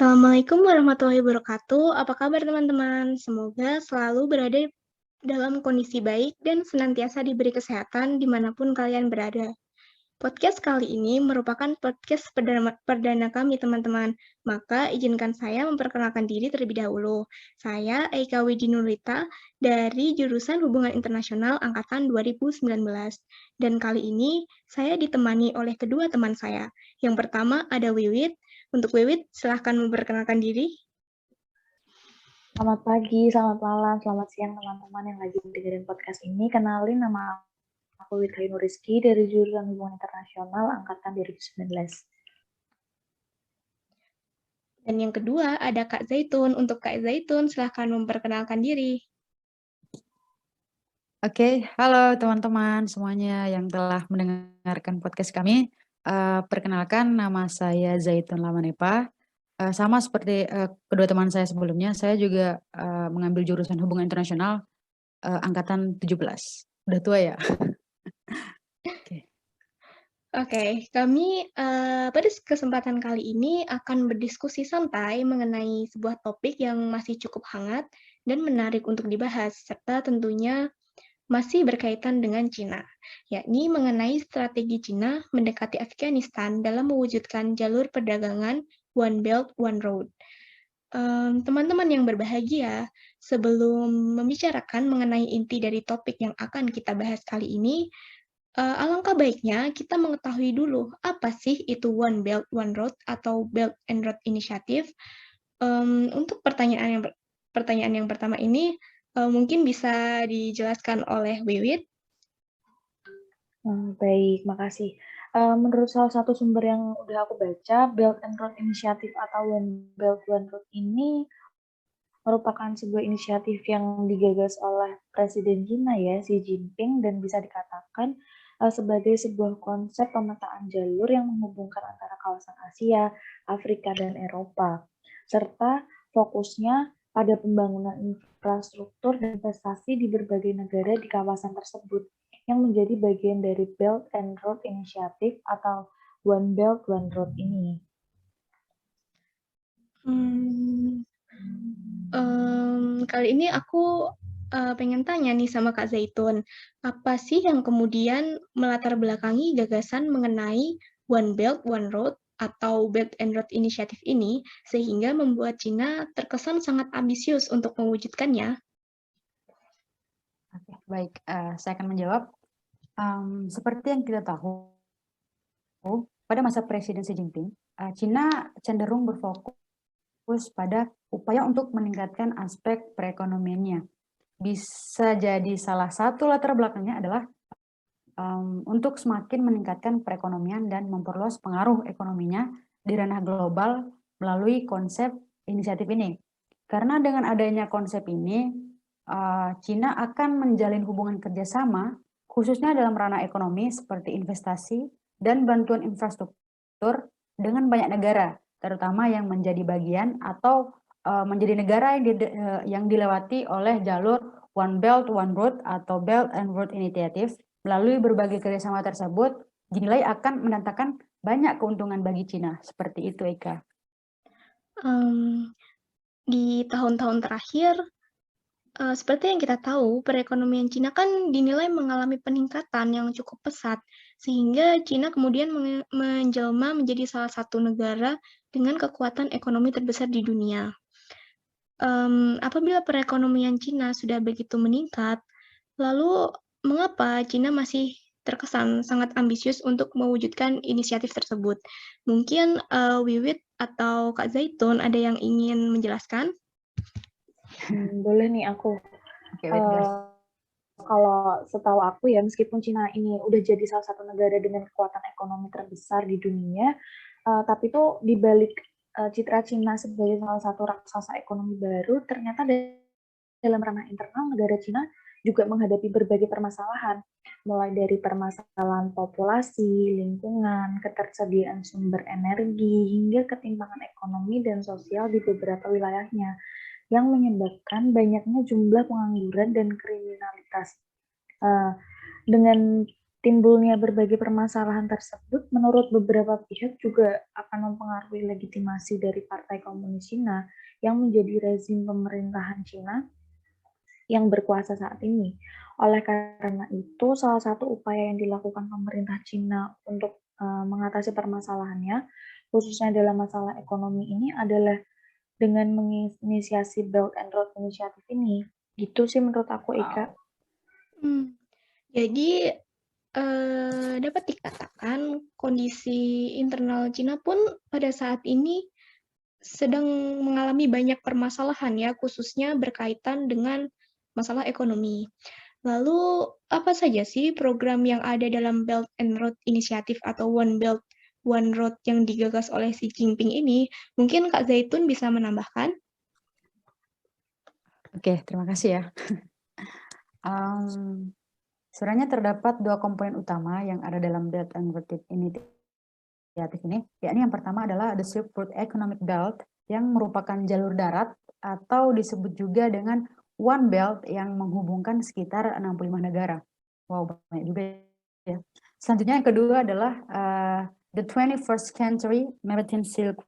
Assalamualaikum warahmatullahi wabarakatuh. Apa kabar teman-teman? Semoga selalu berada dalam kondisi baik dan senantiasa diberi kesehatan dimanapun kalian berada. Podcast kali ini merupakan podcast perdana kami teman-teman. Maka izinkan saya memperkenalkan diri terlebih dahulu. Saya Eika Widinurita dari jurusan Hubungan Internasional Angkatan 2019. Dan kali ini saya ditemani oleh kedua teman saya. Yang pertama ada Wiwit. Untuk Wiwit, silahkan memperkenalkan diri. Selamat pagi, selamat malam, selamat siang teman-teman yang lagi dengerin podcast ini. Kenalin, nama aku Wita Nuriski dari jurusan Hubungan Internasional Angkatan 2019. Dan yang kedua ada Kak Zaitun. Untuk Kak Zaitun, silahkan memperkenalkan diri. Oke, halo teman-teman semuanya yang telah mendengarkan podcast kami. Perkenalkan, nama saya Zaitun Lamanepa. Sama seperti kedua teman saya sebelumnya, saya juga mengambil jurusan Hubungan Internasional Angkatan 17. Udah tua ya? Oke, kami pada kesempatan kali ini akan berdiskusi santai mengenai sebuah topik yang masih cukup hangat dan menarik untuk dibahas, serta tentunya masih berkaitan dengan Cina, yakni mengenai strategi Cina mendekati Afghanistan dalam mewujudkan jalur perdagangan One Belt, One Road. Teman-teman yang berbahagia, sebelum membicarakan mengenai inti dari topik yang akan kita bahas kali ini, alangkah baiknya kita mengetahui dulu apa sih itu One Belt, One Road atau Belt and Road Initiative. Untuk pertanyaan yang pertama ini, mungkin bisa dijelaskan oleh Wiwit. Baik, makasih. Menurut salah satu sumber yang udah aku baca, Belt and Road Initiative atau One Belt One Road ini merupakan sebuah inisiatif yang digagas oleh Presiden Cina ya, Xi Jinping, dan bisa dikatakan sebagai sebuah konsep pemetaan jalur yang menghubungkan antara kawasan Asia, Afrika, dan Eropa, serta fokusnya pada pembangunan infrastruktur dan investasi di berbagai negara di kawasan tersebut, yang menjadi bagian dari Belt and Road Initiative atau One Belt One Road ini. Kali ini aku pengen tanya nih sama Kak Zaitun, apa sih yang kemudian melatar belakangi gagasan mengenai One Belt, One Road atau Belt and Road Initiative ini, sehingga membuat Cina terkesan sangat ambisius untuk mewujudkannya? Oke, baik, saya akan menjawab. Seperti yang kita tahu, pada masa Presiden Xi Jinping, Cina cenderung berfokus pada upaya untuk meningkatkan aspek perekonomiannya. Bisa jadi salah satu latar belakangnya adalah untuk semakin meningkatkan perekonomian dan memperluas pengaruh ekonominya di ranah global melalui konsep inisiatif ini. Karena dengan adanya konsep ini, Cina akan menjalin hubungan kerjasama khususnya dalam ranah ekonomi seperti investasi dan bantuan infrastruktur dengan banyak negara, terutama yang menjadi bagian atau menjadi negara yang dilewati oleh jalur One Belt One Road atau Belt and Road Initiative. Melalui berbagai kerjasama tersebut dinilai akan mendatangkan banyak keuntungan bagi Cina. Seperti itu, Eka. Di tahun-tahun terakhir, seperti yang kita tahu, perekonomian Cina kan dinilai mengalami peningkatan yang cukup pesat, sehingga Cina kemudian menjelma menjadi salah satu negara dengan kekuatan ekonomi terbesar di dunia. Apabila perekonomian Cina sudah begitu meningkat, lalu mengapa Cina masih terkesan sangat ambisius untuk mewujudkan inisiatif tersebut? Mungkin Wiwit atau Kak Zaitun ada yang ingin menjelaskan? Boleh nih aku. Oke, Kalau setahu aku ya, meskipun Cina ini udah jadi salah satu negara dengan kekuatan ekonomi terbesar di dunia, tapi tuh di balik citra Cina sebagai salah satu raksasa ekonomi baru, ternyata dalam ranah internal negara Cina juga menghadapi berbagai permasalahan, mulai dari permasalahan populasi, lingkungan, ketersediaan sumber energi, hingga ketimpangan ekonomi dan sosial di beberapa wilayahnya, yang menyebabkan banyaknya jumlah pengangguran dan kriminalitas. Dengan Timbulnya berbagai permasalahan tersebut menurut beberapa pihak juga akan mempengaruhi legitimasi dari Partai Komunis Cina yang menjadi rezim pemerintahan Cina yang berkuasa saat ini. Oleh karena itu, salah satu upaya yang dilakukan pemerintah Cina untuk mengatasi permasalahannya, khususnya dalam masalah ekonomi ini adalah dengan menginisiasi Belt and Road Initiative ini. Gitu sih menurut aku, Ika. Hmm, jadi dapat dikatakan kondisi internal Cina pun pada saat ini sedang mengalami banyak permasalahan ya, khususnya berkaitan dengan masalah ekonomi. Lalu apa saja sih program yang ada dalam Belt and Road Initiative atau One Belt One Road yang digagas oleh Xi Jinping ini? Mungkin Kak Zaitun bisa menambahkan? Oke, terima kasih ya. Sebenarnya terdapat dua komponen utama yang ada dalam Belt and Road Initiative ini, yakni yang pertama adalah the Silk Road Economic Belt yang merupakan jalur darat atau disebut juga dengan One Belt yang menghubungkan sekitar 65 negara. Wow, banyak juga ya. Selanjutnya yang kedua adalah the 21st Century Maritime Silk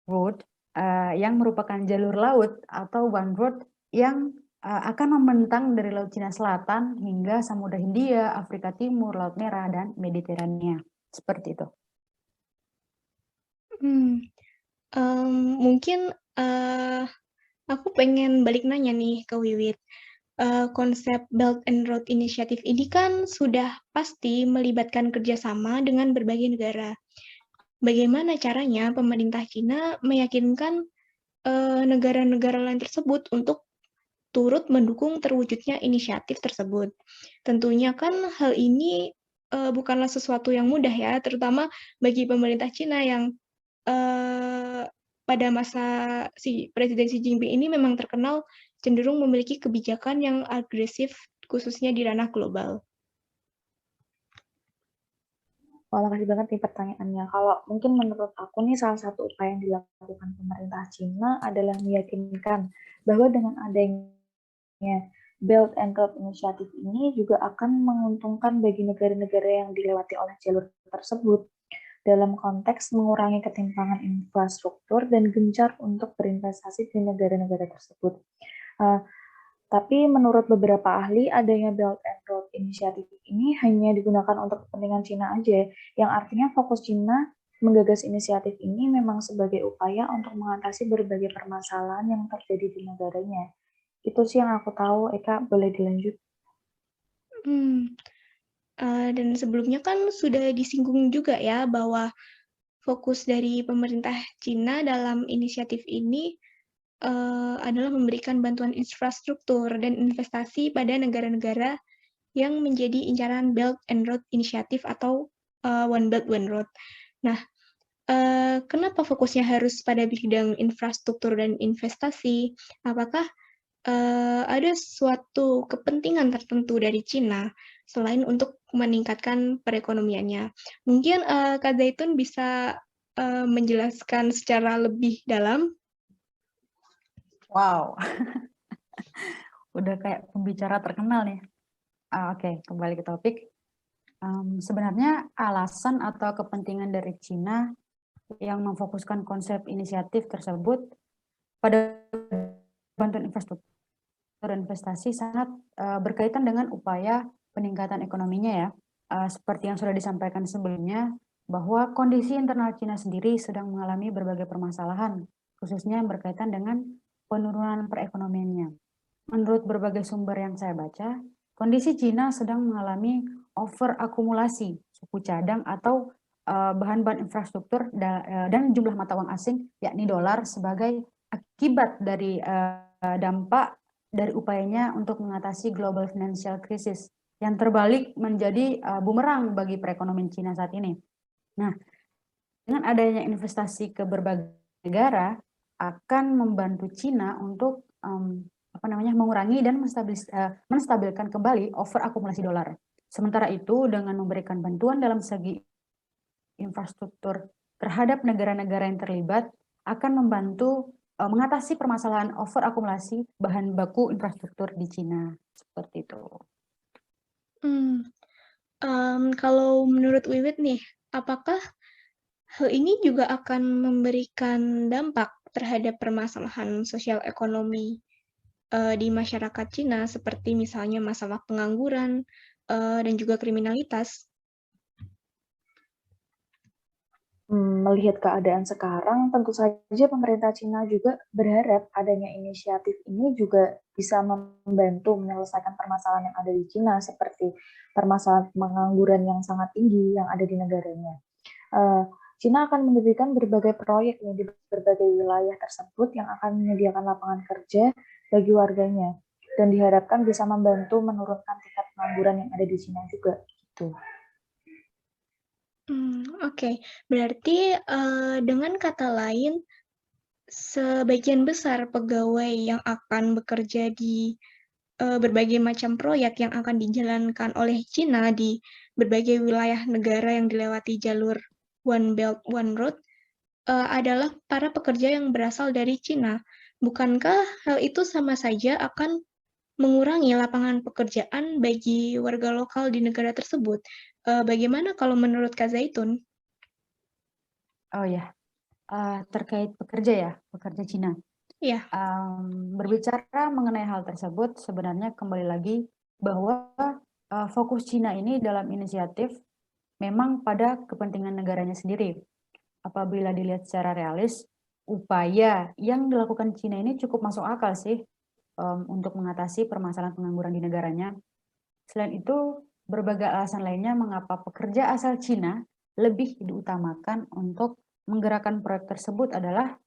Road yang merupakan jalur laut atau One Road yang akan membentang dari Laut Cina Selatan hingga Samudra Hindia, Afrika Timur, Laut Merah, dan Mediterania. Seperti itu. Mungkin aku pengen balik nanya nih ke Wiwit. Konsep Belt and Road Initiative ini kan sudah pasti melibatkan kerjasama dengan berbagai negara. Bagaimana caranya pemerintah Cina meyakinkan negara-negara lain tersebut untuk turut mendukung terwujudnya inisiatif tersebut? Tentunya kan hal ini bukanlah sesuatu yang mudah ya, terutama bagi pemerintah Cina yang pada masa si Presiden Xi Jinping ini memang terkenal cenderung memiliki kebijakan yang agresif, khususnya di ranah global. Wah, makasih banget nih pertanyaannya. Kalau mungkin menurut aku nih salah satu upaya yang dilakukan pemerintah Cina adalah meyakinkan bahwa dengan adanya Belt and Road Initiative ini juga akan menguntungkan bagi negara-negara yang dilewati oleh jalur tersebut dalam konteks mengurangi ketimpangan infrastruktur dan gencar untuk berinvestasi di negara-negara tersebut. Tapi menurut beberapa ahli, adanya Belt and Road Initiative ini hanya digunakan untuk kepentingan Cina aja, yang artinya fokus Cina menggagas inisiatif ini memang sebagai upaya untuk mengatasi berbagai permasalahan yang terjadi di negaranya. Itu sih yang aku tahu. Eka, boleh dilanjut? Dan sebelumnya kan sudah disinggung juga ya bahwa fokus dari pemerintah Cina dalam inisiatif ini adalah memberikan bantuan infrastruktur dan investasi pada negara-negara yang menjadi incaran Belt and Road Initiative atau One Belt One Road. Nah, kenapa fokusnya harus pada bidang infrastruktur dan investasi? Apakah ada suatu kepentingan tertentu dari Cina selain untuk meningkatkan perekonomiannya? Mungkin Kak Zaitun bisa menjelaskan secara lebih dalam. Wow, udah kayak pembicara terkenal nih. Oke, kembali ke topik. Sebenarnya alasan atau kepentingan dari Cina yang memfokuskan konsep inisiatif tersebut pada bantuan infrastruktur dan investasi sangat berkaitan dengan upaya peningkatan ekonominya ya. Seperti yang sudah disampaikan sebelumnya, bahwa kondisi internal Cina sendiri sedang mengalami berbagai permasalahan, khususnya yang berkaitan dengan penurunan perekonomiannya. Menurut berbagai sumber yang saya baca, kondisi Cina sedang mengalami overakumulasi suku cadang atau bahan-bahan infrastruktur dan jumlah mata uang asing, yakni dolar, sebagai akibat dari dampak dari upayanya untuk mengatasi global financial crisis yang terbalik menjadi bumerang bagi perekonomian Cina saat ini. Nah, dengan adanya investasi ke berbagai negara akan membantu Cina untuk mengurangi dan menstabilkan kembali overakumulasi dolar. Sementara itu, dengan memberikan bantuan dalam segi infrastruktur terhadap negara-negara yang terlibat akan membantu mengatasi permasalahan overakumulasi bahan baku infrastruktur di Cina. Seperti itu. Kalau menurut Wiwit nih, apakah hal ini juga akan memberikan dampak terhadap permasalahan sosial ekonomi di masyarakat Cina, seperti misalnya masalah pengangguran dan juga kriminalitas? Melihat keadaan sekarang, tentu saja pemerintah Cina juga berharap adanya inisiatif ini juga bisa membantu menyelesaikan permasalahan yang ada di Cina, seperti permasalahan pengangguran yang sangat tinggi yang ada di negaranya. Cina akan mendirikan berbagai proyek nih di berbagai wilayah tersebut yang akan menyediakan lapangan kerja bagi warganya, dan diharapkan bisa membantu menurunkan tingkat pengangguran yang ada di Cina juga. Gitu. Oke. Berarti, dengan kata lain, sebagian besar pegawai yang akan bekerja di, berbagai macam proyek yang akan dijalankan oleh Cina di berbagai wilayah negara yang dilewati jalur One Belt One Road, adalah para pekerja yang berasal dari Cina. Bukankah hal itu sama saja akan mengurangi lapangan pekerjaan bagi warga lokal di negara tersebut? Bagaimana kalau menurut Kak Zaitun? Oh ya, terkait pekerja Cina. Iya. Berbicara mengenai hal tersebut, sebenarnya kembali lagi bahwa fokus Cina ini dalam inisiatif memang pada kepentingan negaranya sendiri. Apabila dilihat secara realis, upaya yang dilakukan Cina ini cukup masuk akal sih untuk mengatasi permasalahan pengangguran di negaranya. Selain itu, berbagai alasan lainnya mengapa pekerja asal Cina lebih diutamakan untuk menggerakkan proyek tersebut adalah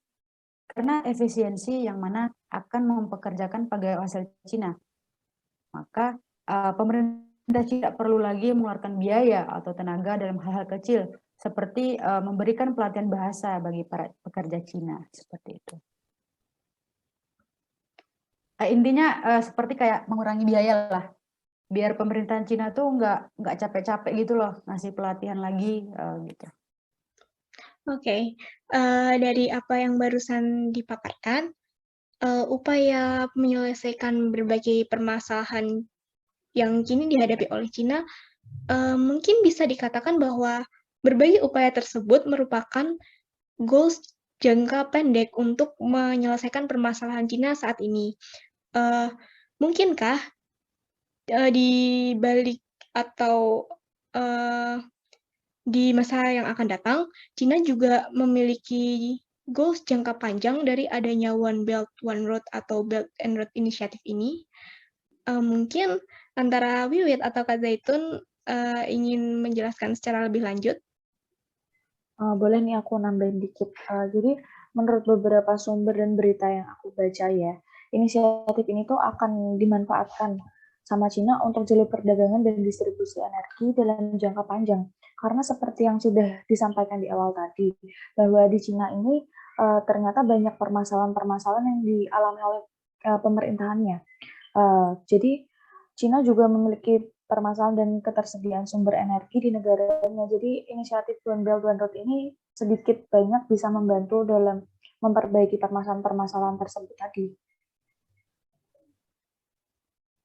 karena efisiensi yang mana akan mempekerjakan pegawai asal Cina. Maka pemerintah tidak perlu lagi mengeluarkan biaya atau tenaga dalam hal-hal kecil seperti memberikan pelatihan bahasa bagi para pekerja Cina, seperti itu. Intinya seperti kayak mengurangi biaya lah, biar pemerintahan Cina tuh nggak capek-capek gitu loh ngasih pelatihan lagi gitu. Oke, dari apa yang barusan dipaparkan, upaya menyelesaikan berbagai permasalahan yang kini dihadapi oleh Cina, mungkin bisa dikatakan bahwa berbagai upaya tersebut merupakan goals jangka pendek untuk menyelesaikan permasalahan Cina saat ini. Mungkinkah, di balik atau, di masa yang akan datang, Cina juga memiliki goals jangka panjang dari adanya One Belt One Road atau Belt and Road Initiative ini. Mungkin antara Wiwit atau Kak Zaitun, ingin menjelaskan secara lebih lanjut? Boleh nih aku nambahin dikit. Jadi menurut beberapa sumber dan berita yang aku baca ya, inisiatif ini tuh akan dimanfaatkan sama Cina untuk jalur perdagangan dan distribusi energi dalam jangka panjang. Karena seperti yang sudah disampaikan di awal tadi, bahwa di Cina ini ternyata banyak permasalahan-permasalahan yang dialami oleh pemerintahannya. Jadi Cina juga memiliki permasalahan dan ketersediaan sumber energi di negaranya. Jadi inisiatif One Belt One Road ini sedikit banyak bisa membantu dalam memperbaiki permasalahan-permasalahan tersebut tadi.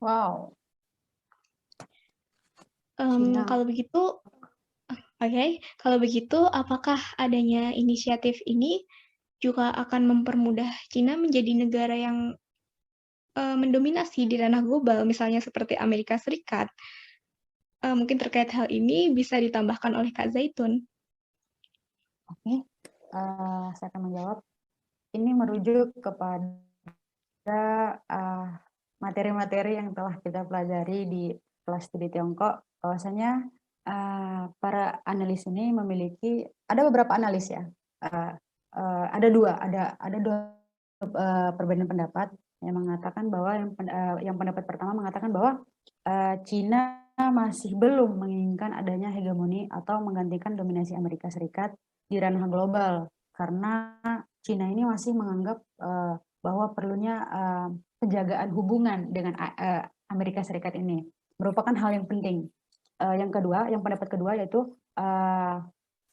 Wow. Kalau begitu, kalau begitu apakah adanya inisiatif ini juga akan mempermudah Cina menjadi negara yang mendominasi di ranah global, misalnya seperti Amerika Serikat? Mungkin terkait hal ini bisa ditambahkan oleh Kak Zaitun. Oke, saya akan menjawab. Ini merujuk kepada materi-materi yang telah kita pelajari di kelas studi Tiongkok, bahwasanya para analis ini memiliki, ada beberapa analis ya, ada dua perbedaan pendapat yang mengatakan bahwa yang pendapat pertama mengatakan bahwa Cina masih belum menginginkan adanya hegemoni atau menggantikan dominasi Amerika Serikat di ranah global, karena Cina ini masih menganggap bahwa perlunya penjagaan hubungan dengan Amerika Serikat ini merupakan hal yang penting. Yang pendapat kedua yaitu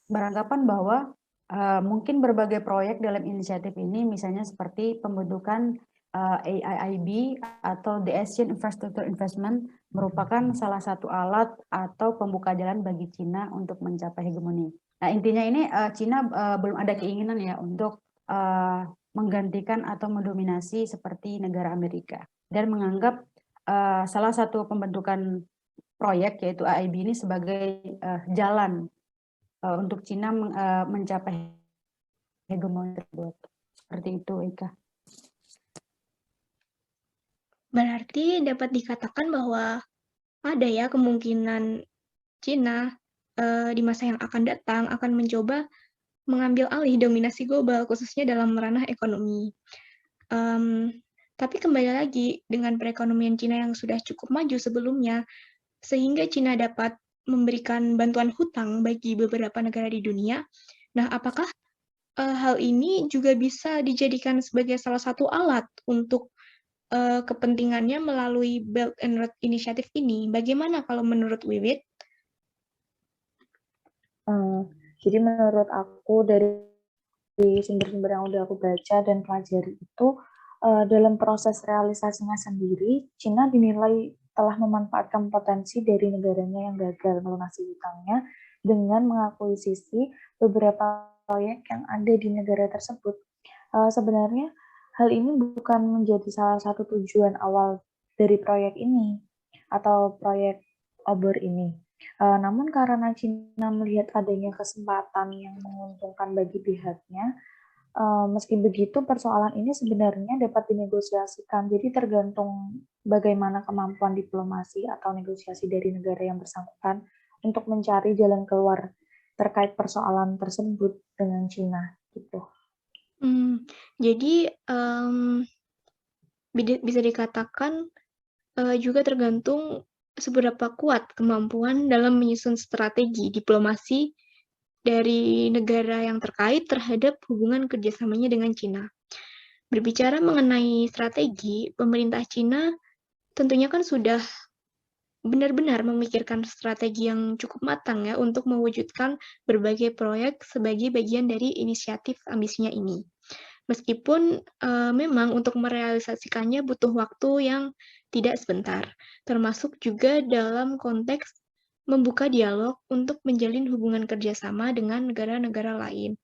beranggapan bahwa mungkin berbagai proyek dalam inisiatif ini, misalnya seperti pembentukan AIIB atau The Asian Infrastructure Investment merupakan salah satu alat atau pembuka jalan bagi Cina untuk mencapai hegemoni. Nah, intinya ini Cina belum ada keinginan ya untuk menggantikan atau mendominasi seperti negara Amerika, dan menganggap salah satu pembentukan proyek yaitu AIB ini sebagai jalan untuk Cina mencapai hegemoni tersebut. Seperti itu, Ika. Berarti dapat dikatakan bahwa ada ya kemungkinan Cina di masa yang akan datang akan mencoba mengambil alih dominasi global, khususnya dalam ranah ekonomi. Tapi kembali lagi, dengan perekonomian Cina yang sudah cukup maju sebelumnya, sehingga Cina dapat memberikan bantuan hutang bagi beberapa negara di dunia. Nah, apakah hal ini juga bisa dijadikan sebagai salah satu alat untuk kepentingannya melalui Belt and Road Initiative ini? Bagaimana kalau menurut Wiwit? Jadi menurut aku dari sumber-sumber yang udah aku baca dan pelajari itu, dalam proses realisasinya sendiri, Cina dinilai telah memanfaatkan potensi dari negaranya yang gagal melunasi hutangnya dengan mengakuisisi beberapa proyek yang ada di negara tersebut. Sebenarnya hal ini bukan menjadi salah satu tujuan awal dari proyek ini atau proyek obor ini. Namun karena Cina melihat adanya kesempatan yang menguntungkan bagi pihaknya, meski begitu persoalan ini sebenarnya dapat dinegosiasikan. Jadi tergantung bagaimana kemampuan diplomasi atau negosiasi dari negara yang bersangkutan untuk mencari jalan keluar terkait persoalan tersebut dengan Cina gitu. Jadi bisa dikatakan juga tergantung seberapa kuat kemampuan dalam menyusun strategi diplomasi dari negara yang terkait terhadap hubungan kerjasamanya dengan Cina. Berbicara mengenai strategi, pemerintah Cina tentunya kan sudah benar-benar memikirkan strategi yang cukup matang ya untuk mewujudkan berbagai proyek sebagai bagian dari inisiatif ambisinya ini. Meskipun memang untuk merealisasikannya butuh waktu yang tidak sebentar, termasuk juga dalam konteks membuka dialog untuk menjalin hubungan kerjasama dengan negara-negara lain,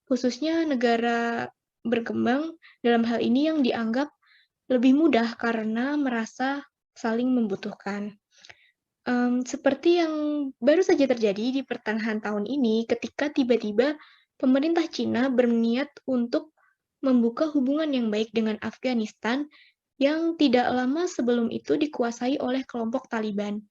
khususnya negara berkembang dalam hal ini yang dianggap lebih mudah karena merasa saling membutuhkan. Seperti yang baru saja terjadi di pertengahan tahun ini ketika tiba-tiba pemerintah Cina berniat untuk membuka hubungan yang baik dengan Afghanistan yang tidak lama sebelum itu dikuasai oleh kelompok Taliban.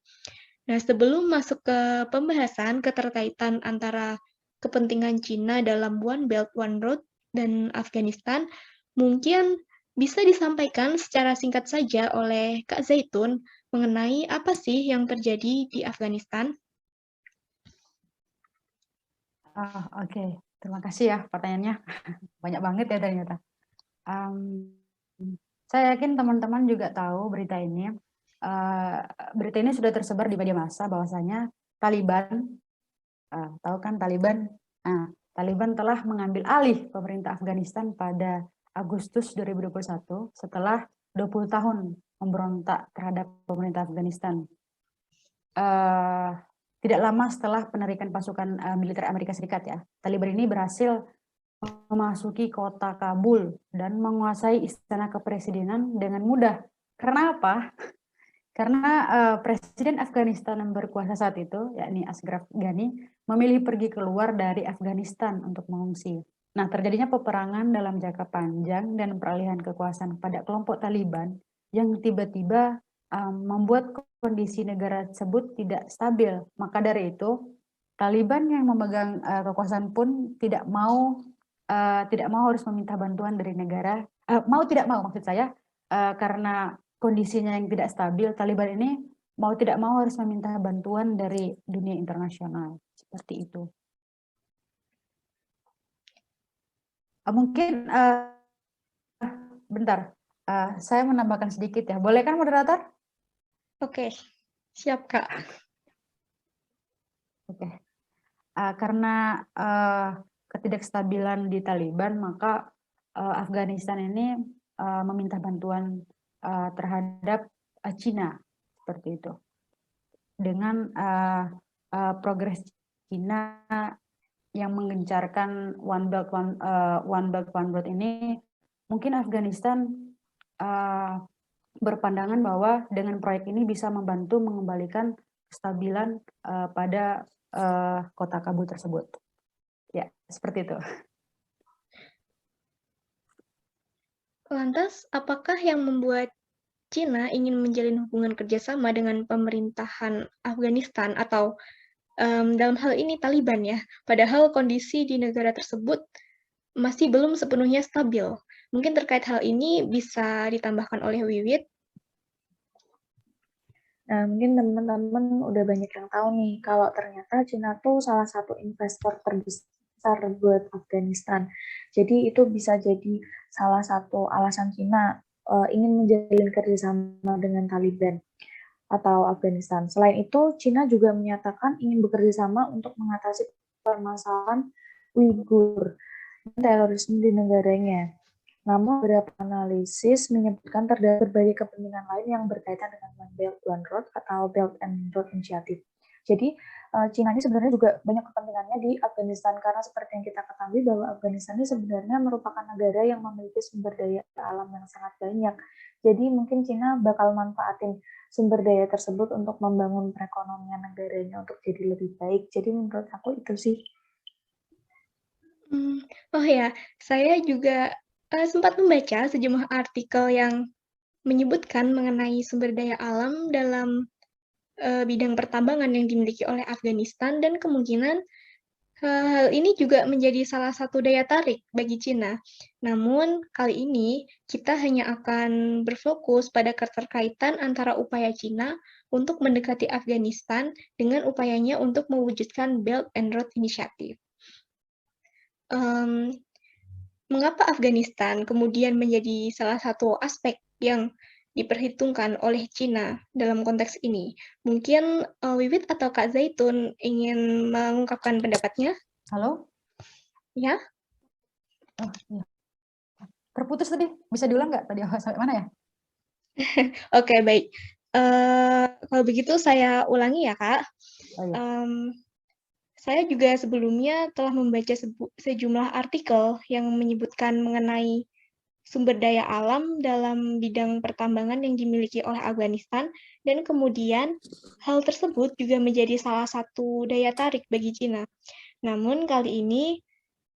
Nah, sebelum masuk ke pembahasan keterkaitan antara kepentingan Cina dalam One Belt One Road dan Afghanistan, mungkin bisa disampaikan secara singkat saja oleh Kak Zaitun mengenai apa sih yang terjadi di Afghanistan? Oke. Terima kasih ya pertanyaannya. Banyak banget ya ternyata. Saya yakin teman-teman juga tahu berita ini. Berita ini sudah tersebar di media massa bahwasanya Taliban, tahu kan Taliban? Taliban telah mengambil alih pemerintah Afghanistan pada Agustus 2021 setelah 20 tahun memberontak terhadap pemerintah Afghanistan. Tidak lama setelah penarikan pasukan militer Amerika Serikat ya, Taliban ini berhasil memasuki kota Kabul dan menguasai istana kepresidenan dengan mudah. Karena apa? Karena Presiden Afghanistan yang berkuasa saat itu, yakni Ashraf Ghani, memilih pergi keluar dari Afghanistan untuk mengungsi. Nah, terjadinya peperangan dalam jangka panjang dan peralihan kekuasaan pada kelompok Taliban yang tiba-tiba membuat kondisi negara tersebut tidak stabil. Maka dari itu, Taliban yang memegang kekuasaan pun tidak mau harus meminta bantuan dari negara. Mau tidak mau maksud saya, karena kondisinya yang tidak stabil, Taliban ini mau tidak mau harus meminta bantuan dari dunia internasional. Seperti itu. Mungkin bentar, saya menambahkan sedikit ya. Boleh kan moderator? Oke, siap Kak. Oke. Karena ketidakstabilan di Taliban, maka Afghanistan ini meminta bantuan terhadap Cina. seperti itu. Dengan progres Cina yang menggencarkan One Belt One Road ini, mungkin Afghanistan berpandangan bahwa dengan proyek ini bisa membantu mengembalikan kestabilan pada kota Kabul tersebut. Ya, seperti itu. Lantas, apakah yang membuat Cina ingin menjalin hubungan kerjasama dengan pemerintahan Afghanistan atau dalam hal ini Taliban ya, padahal kondisi di negara tersebut masih belum sepenuhnya stabil. Mungkin terkait hal ini bisa ditambahkan oleh Wiwit. Nah, mungkin teman-teman udah banyak yang tahu nih, kalau ternyata Cina tuh salah satu investor terbesar buat Afghanistan. Jadi itu bisa jadi salah satu alasan Cina ingin menjalin kerjasama dengan Taliban atau Afghanistan. Selain itu, Cina juga menyatakan ingin bekerja sama untuk mengatasi permasalahan Uighur dan terorisme di negaranya. Namun, beberapa analisis menyebutkan terdapat berbagai kepentingan lain yang berkaitan dengan One Belt One Road atau Belt and Road Initiative. Jadi, Cina ini sebenarnya juga banyak kepentingannya di Afghanistan, karena seperti yang kita ketahui bahwa Afghanistan ini sebenarnya merupakan negara yang memiliki sumber daya alam yang sangat banyak. Jadi, mungkin Cina bakal manfaatin sumber daya tersebut untuk membangun perekonomian negaranya untuk jadi lebih baik. Jadi, menurut aku itu sih. Oh ya, saya juga sempat membaca sejumlah artikel yang menyebutkan mengenai sumber daya alam dalam bidang pertambangan yang dimiliki oleh Afghanistan, dan kemungkinan hal ini juga menjadi salah satu daya tarik bagi Cina. Namun, kali ini kita hanya akan berfokus pada keterkaitan antara upaya Cina untuk mendekati Afghanistan dengan upayanya untuk mewujudkan Belt and Road Initiative. Mengapa Afghanistan kemudian menjadi salah satu aspek yang diperhitungkan oleh Cina dalam konteks ini? Mungkin Wiwit atau Kak Zaitun ingin mengungkapkan pendapatnya? Halo? Ya? Oh, iya. Terputus tadi, bisa diulang nggak tadi sampai mana ya? Oke, baik. Kalau begitu saya ulangi ya, Kak. Oh, iya. Saya juga sebelumnya telah membaca sejumlah artikel yang menyebutkan mengenai sumber daya alam dalam bidang pertambangan yang dimiliki oleh Afghanistan, dan kemudian hal tersebut juga menjadi salah satu daya tarik bagi Cina. Namun kali ini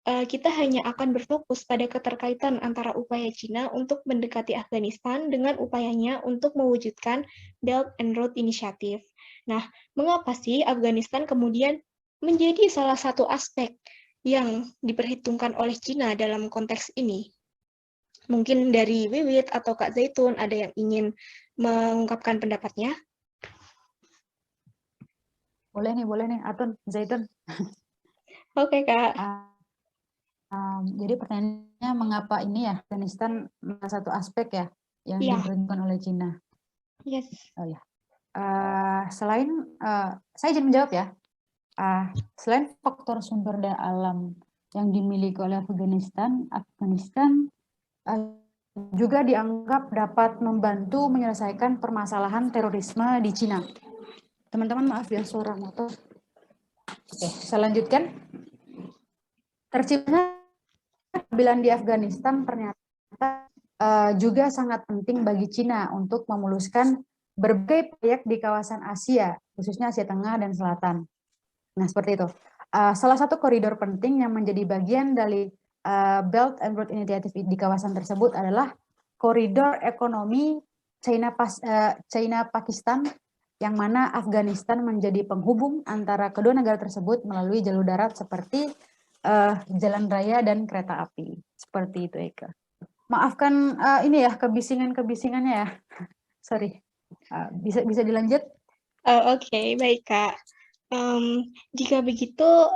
kita hanya akan berfokus pada keterkaitan antara upaya Cina untuk mendekati Afghanistan dengan upayanya untuk mewujudkan Belt and Road Initiative. Nah, mengapa sih Afghanistan kemudian menjadi salah satu aspek yang diperhitungkan oleh Cina dalam konteks ini? Mungkin dari Wiwit atau Kak Zaitun ada yang ingin mengungkapkan pendapatnya? Boleh nih, Atun, Zaitun. Oke, Kak. Jadi pertanyaannya, mengapa ini ya Afghanistan salah satu aspek ya yang diperhitungkan oleh Cina? Yes. Oh ya. Saya izin menjawab ya. Selain faktor sumber daya alam yang dimiliki oleh Afghanistan juga dianggap dapat membantu menyelesaikan permasalahan terorisme di Cina. Teman-teman, maaf ya suara motor. Oke, saya lanjutkan. Terciptanya kebilan di Afghanistan ternyata juga sangat penting bagi Cina untuk memuluskan berbagai proyek di kawasan Asia, khususnya Asia Tengah dan Selatan. Nah, seperti itu. Salah satu koridor penting yang menjadi bagian dari Belt and Road Initiative di kawasan tersebut adalah koridor ekonomi China-Pakistan, yang mana Afghanistan menjadi penghubung antara kedua negara tersebut melalui jalur darat seperti jalan raya dan kereta api. Seperti itu, Eka. Maafkan ini ya kebisingannya ya. Sorry. Bisa dilanjut? Oke, baik Kak. Jika begitu,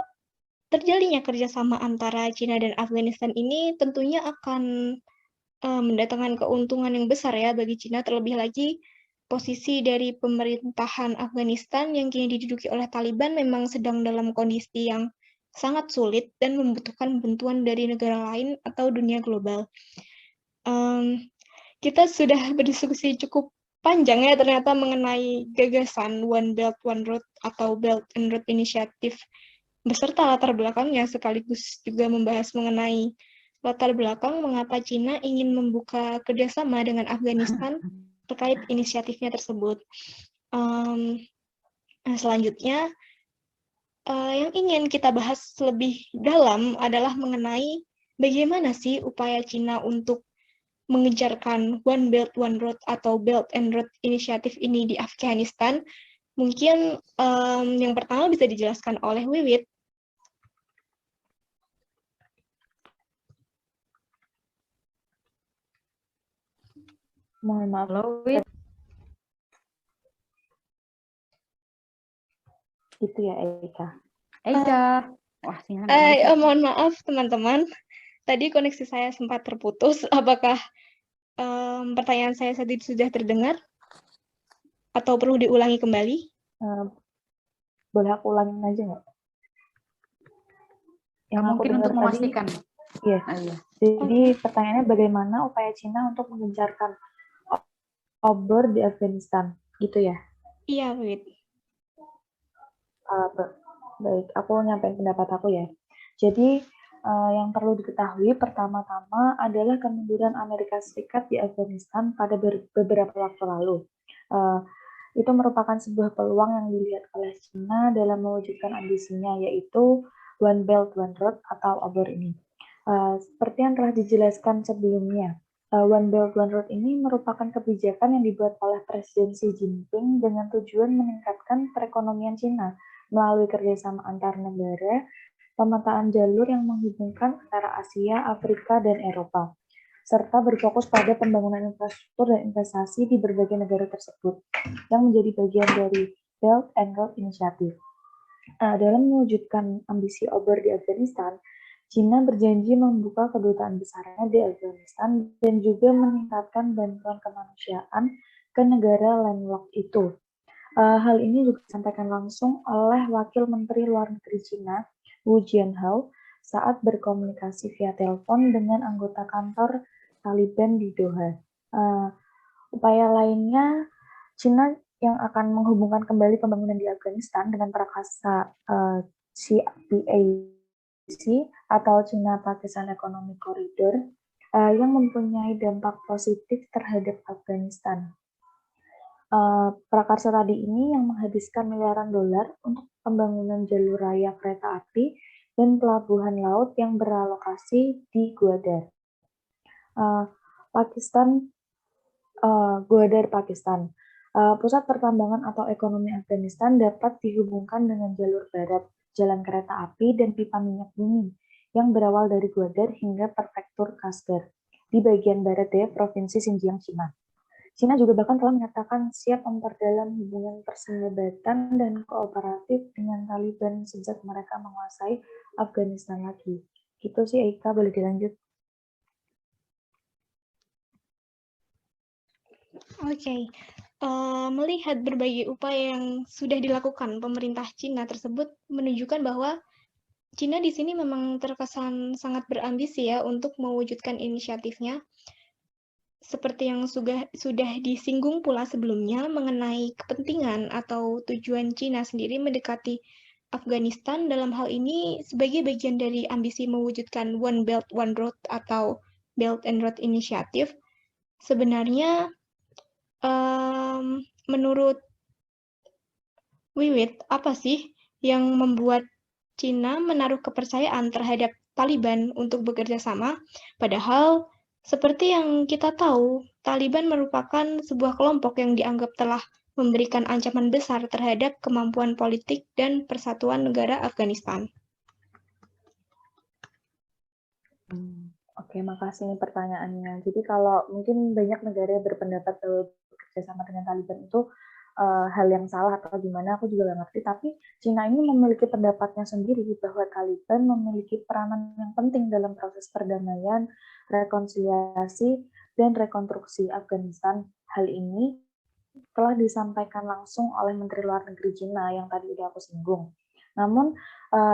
terjalinnya kerjasama antara Cina dan Afghanistan ini tentunya akan mendatangkan keuntungan yang besar ya bagi Cina, terlebih lagi posisi dari pemerintahan Afghanistan yang kini diduduki oleh Taliban memang sedang dalam kondisi yang sangat sulit dan membutuhkan bantuan dari negara lain atau dunia global. Kita sudah berdiskusi cukup panjang ya ternyata mengenai gagasan One Belt One Road atau Belt and Road Initiative beserta latar belakangnya, sekaligus juga membahas mengenai latar belakang mengapa Cina ingin membuka kerjasama dengan Afghanistan terkait inisiatifnya tersebut. Selanjutnya, yang ingin kita bahas lebih dalam adalah mengenai bagaimana sih upaya Cina untuk mengejarkan One Belt One Road atau Belt and Road Initiative ini di Afghanistan. Mungkin yang pertama bisa dijelaskan oleh Wiwit. Mohon maaf. Halo, Wit. Itu ya, Eka. Wah, sinyalnya nggak bagus. Mohon maaf teman-teman, tadi koneksi saya sempat terputus. Apakah pertanyaan saya tadi sudah terdengar? Atau perlu diulangi kembali? Boleh aku ulangin aja nggak? Yang aku Mungkin dengar untuk tadi, memastikan. iya. Iya. Jadi pertanyaannya bagaimana upaya Cina untuk menggencarkan obor di Afghanistan, gitu ya? Iya, Wit. Baik, aku nyampein pendapat aku ya. Jadi yang perlu diketahui pertama-tama adalah kemunduran Amerika Serikat di Afghanistan pada beberapa waktu lalu. Itu merupakan sebuah peluang yang dilihat oleh China dalam mewujudkan ambisinya, yaitu One Belt One Road atau obor ini. Seperti yang telah dijelaskan sebelumnya, One Belt One Road ini merupakan kebijakan yang dibuat oleh Presiden Xi Jinping dengan tujuan meningkatkan perekonomian China melalui kerjasama antar negara, pemetaan jalur yang menghubungkan antara Asia, Afrika, dan Eropa, serta berfokus pada pembangunan infrastruktur dan investasi di berbagai negara tersebut, yang menjadi bagian dari Belt and Road Initiative. Dalam mewujudkan ambisi obor di Afghanistan, China berjanji membuka kedutaan besarnya di Afghanistan dan juga meningkatkan bantuan kemanusiaan ke negara landlocked itu. Hal ini juga disampaikan langsung oleh Wakil Menteri Luar Negeri China, Wu Jianhao, saat berkomunikasi via telepon dengan anggota kantor Taliban di Doha. Upaya lainnya, China yang akan menghubungkan kembali pembangunan di Afghanistan dengan prakasa CPAC atau China-Pakistan Economic Corridor yang mempunyai dampak positif terhadap Afghanistan. Prakarsa tadi ini yang menghabiskan miliaran dolar untuk pembangunan jalur raya kereta api dan pelabuhan laut yang beralokasi di Gwadar. Gwadar, Pakistan. Pusat pertambangan atau ekonomi Afghanistan dapat dihubungkan dengan jalur barat, jalan kereta api, dan pipa minyak bumi yang berawal dari Gwadar hingga prefektur Kashgar di bagian barat daya Provinsi Xinjiang, China. China juga bahkan telah menyatakan siap memperdalam hubungan persahabatan dan kooperatif dengan Taliban sejak mereka menguasai Afghanistan lagi. Gitu sih, Eika, boleh dilanjut. Oke. Melihat berbagai upaya yang sudah dilakukan pemerintah Cina tersebut menunjukkan bahwa Cina di sini memang terkesan sangat berambisi ya untuk mewujudkan inisiatifnya. Seperti yang sudah disinggung pula sebelumnya mengenai kepentingan atau tujuan Cina sendiri mendekati Afghanistan dalam hal ini sebagai bagian dari ambisi mewujudkan One Belt One Road atau Belt and Road Initiative. Sebenarnya menurut Wiwit, apa sih yang membuat Cina menaruh kepercayaan terhadap Taliban untuk bekerja sama, padahal seperti yang kita tahu, Taliban merupakan sebuah kelompok yang dianggap telah memberikan ancaman besar terhadap kemampuan politik dan persatuan negara Afghanistan. Oke, makasih nih pertanyaannya. Jadi kalau mungkin banyak negara berpendapat bahwa bekerja sama dengan Taliban itu hal yang salah atau gimana, aku juga nggak ngerti. Tapi Cina ini memiliki pendapatnya sendiri bahwa Taliban memiliki peranan yang penting dalam proses perdamaian, rekonsiliasi, dan rekonstruksi Afghanistan. Hal ini telah disampaikan langsung oleh Menteri Luar Negeri Cina yang tadi udah aku singgung. Namun,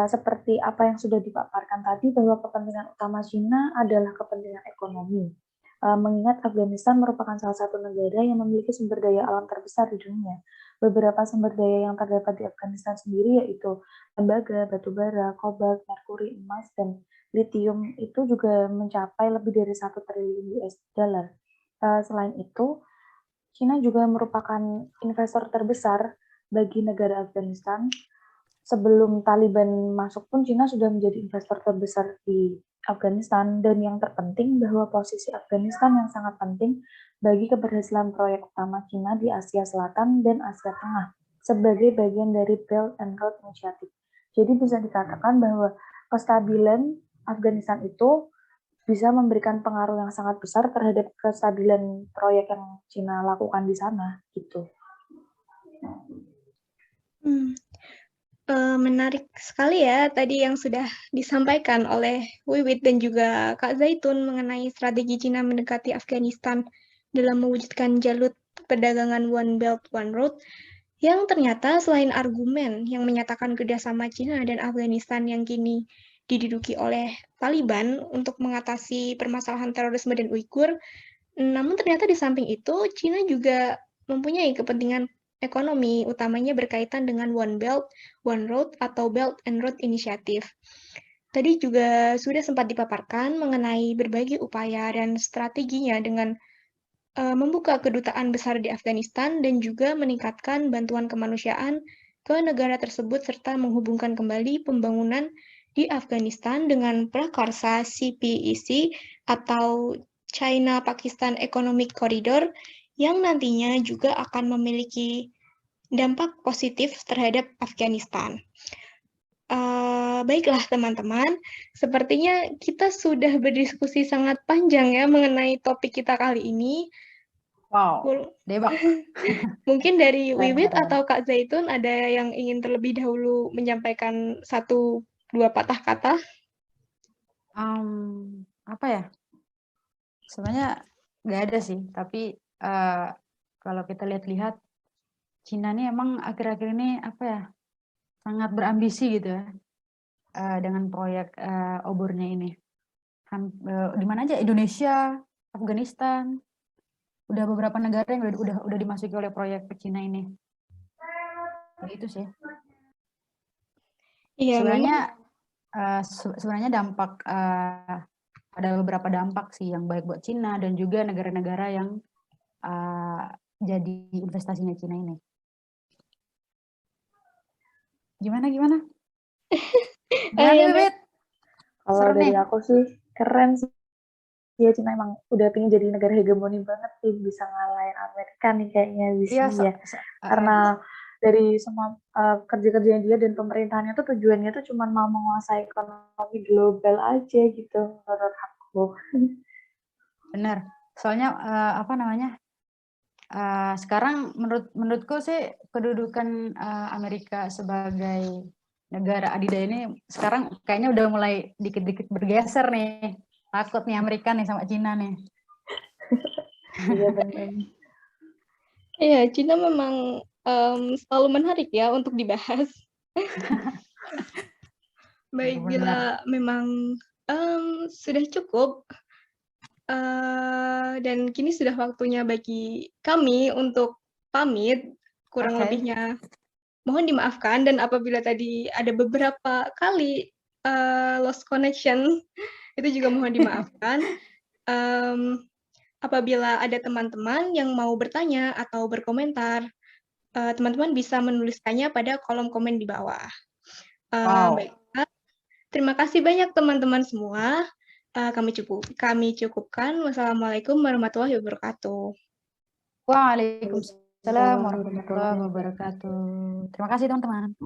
seperti apa yang sudah dipaparkan tadi, bahwa kepentingan utama Cina adalah kepentingan ekonomi. mengingat Afghanistan merupakan salah satu negara yang memiliki sumber daya alam terbesar di dunia. Beberapa sumber daya yang terdapat di Afghanistan sendiri yaitu tembaga, batu bara, kobalt, merkuri, emas, dan litium itu juga mencapai lebih dari 1 triliun US dollar. Selain itu, China juga merupakan investor terbesar bagi negara Afghanistan. Sebelum Taliban masuk pun China sudah menjadi investor terbesar di Afghanistan, dan yang terpenting bahwa posisi Afghanistan yang sangat penting bagi keberhasilan proyek utama China di Asia Selatan dan Asia Tengah sebagai bagian dari Belt and Road Initiative. Jadi bisa dikatakan bahwa kestabilan Afghanistan itu bisa memberikan pengaruh yang sangat besar terhadap kestabilan proyek yang China lakukan di sana gitu. Menarik sekali ya tadi yang sudah disampaikan oleh Wiwit dan juga Kak Zaitun mengenai strategi Cina mendekati Afghanistan dalam mewujudkan jalur perdagangan One Belt One Road, yang ternyata selain argumen yang menyatakan kerjasama Cina dan Afghanistan yang kini diduduki oleh Taliban untuk mengatasi permasalahan terorisme dan Uighur, namun ternyata di samping itu Cina juga mempunyai kepentingan ekonomi, utamanya berkaitan dengan One Belt, One Road atau Belt and Road Initiative. Tadi juga sudah sempat dipaparkan mengenai berbagai upaya dan strateginya dengan membuka kedutaan besar di Afghanistan dan juga meningkatkan bantuan kemanusiaan ke negara tersebut serta menghubungkan kembali pembangunan di Afghanistan dengan prakarsa CPEC atau China-Pakistan Economic Corridor yang nantinya juga akan memiliki dampak positif terhadap Afghanistan. Baiklah teman-teman, sepertinya kita sudah berdiskusi sangat panjang ya mengenai topik kita kali ini. Wow, debat. Mungkin dari Wiwit atau Kak Zaitun ada yang ingin terlebih dahulu menyampaikan 1-2 patah kata? Apa ya? Sebenarnya nggak ada sih, tapi kalau kita lihat-lihat, Cina ini emang akhir-akhir ini apa ya, sangat berambisi gitu ya dengan proyek obornya ini. Di mana aja, Indonesia, Afghanistan, udah beberapa negara yang udah dimasuki oleh proyek Cina ini. Ya itu sih. Iya, Sebenarnya dampak ada beberapa dampak sih yang baik buat Cina dan juga negara-negara yang jadi investasinya Cina ini. Gimana? Gimana Bibit? Kalau dari aku sih keren sih. Ya Cina emang udah pengen jadi negara hegemoni banget sih, bisa ngalahin Amerika nih kayaknya di sini ya. Karena dari semua kerja-kerjanya dia dan pemerintahannya tuh tujuannya tuh cuma mau menguasai ekonomi global aja gitu menurut aku. Benar. Soalnya sekarang menurutku sih kedudukan Amerika sebagai negara adidaya ini sekarang kayaknya udah mulai dikit-dikit bergeser nih. Takut nih Amerika nih sama Cina nih. Iya benar. Iya, Cina memang selalu menarik ya untuk dibahas. Baik, bila memang sudah cukup dan kini sudah waktunya bagi kami untuk pamit, kurang lebihnya mohon dimaafkan, dan apabila tadi ada beberapa kali lost connection, itu juga mohon dimaafkan. Apabila ada teman-teman yang mau bertanya atau berkomentar, teman-teman bisa menuliskannya pada kolom komen di bawah. Baiklah, terima kasih banyak teman-teman semua. Kami cukupkan. Wassalamualaikum warahmatullahi wabarakatuh. Waalaikumsalam warahmatullahi wabarakatuh. Terima kasih teman-teman.